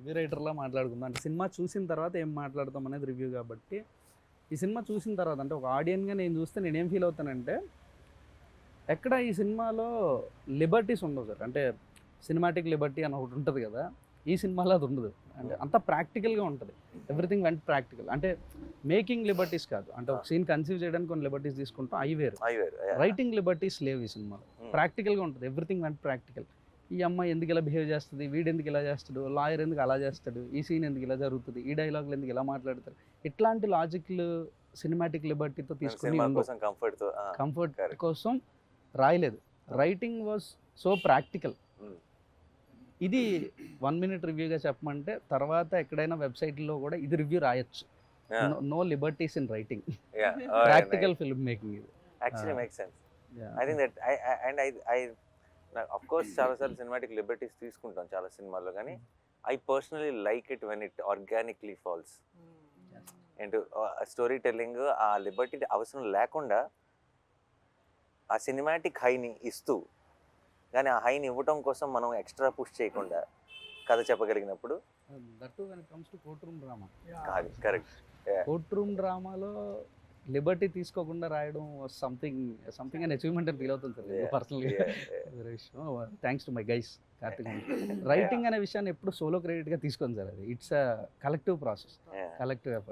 Review రైటర్లా మాట్లాడుకుందాం. అంటే cinema చూసిన తర్వాత ఏం మాట్లాడతాం అనేది రివ్యూ కాబట్టి, ఈ సినిమా చూసిన తర్వాత అంటే ఒక ఆడియన్గా నేను చూస్తే నేనేం ఫీల్ అవుతానంటే, ఎక్కడ ఈ సినిమాలో లిబర్టీస్ ఉండవు సార్. అంటే సినిమాటిక్ లిబర్టీ అని ఒకటి ఉంటుంది కదా, ఈ సినిమాలో అది ఉండదు. అంటే అంత ప్రాక్టికల్గా ఉంటుంది. Everything went practical. అంటే మేకింగ్ లిబర్టీస్ కాదు, అంటే ఒక సీన్ కన్సీవ్ చేయడానికి కొన్ని లిబర్టీస్ తీసుకుంటాం, అవి వేరు. రైటింగ్ లిబర్టీస్ లేవు ఈ సినిమాలో. ప్రాక్టికల్గా ఉంటుంది, ఎవ్రీథింగ్ వెంట్ ప్రాక్టికల్. ఈ అమ్మాయి ఎందుకు ఇలా బిహేవ్ చేస్తుంది, వీడు ఎందుకు ఇలా చేస్తాడు, లాయర్ ఎందుకు అలా చేస్తాడు, ఈ సీన్ ఎందుకు ఇలా జరుగుతుంది, ఈ డైలాగులు ఎందుకు ఇలా మాట్లాడతారు, ఇట్లాంటి లాజిక్లు సినిమాటిక్ లిబర్టీతో తీసుకుని కంఫర్ట్ కోసం రాయలేదు. Writing was so practical. ఇది 1 minute రివ్యూగా చెప్పమంటే, తర్వాత ఎక్కడైనా వెబ్సైట్లో కూడా ఇది రివ్యూ రాయొచ్చు. No liberties in writing, practical film making ఇది. Actually make sense. I think that I of course చాలాసార్లు సినిమాటిక్ లిబర్టీస్ తీసుకుంటాం చాలా సినిమాల్లో, కానీ I personally like it when it organically falls. And story telling ఆ లిబర్టీ అవసరం లేకుండా ఆ సినిమాటిక్ హైని ఇస్తూ, కానీ ఆ హైని ఇవ్వటం కోసం మనం ఎక్స్ట్రా పుష్ చేయకుండా కథ చెప్పగలిగినప్పుడు, that when it comes to court room drama. Correct. Court room డ్రామాలో లిబర్టీ తీసుకోకుండా రాయడం సంథింగ్ అండ్ అచీవ్మెంట్ అని ఫీల్ అవుతుంది సార్ పర్సనల్గా. వేరే విషయం. Thanks to my guys Karthik. Writing అనే విషయాన్ని ఎప్పుడు సోలో క్రెడిట్గా తీసుకోండి సార్. అది it's a collective process, collective effort.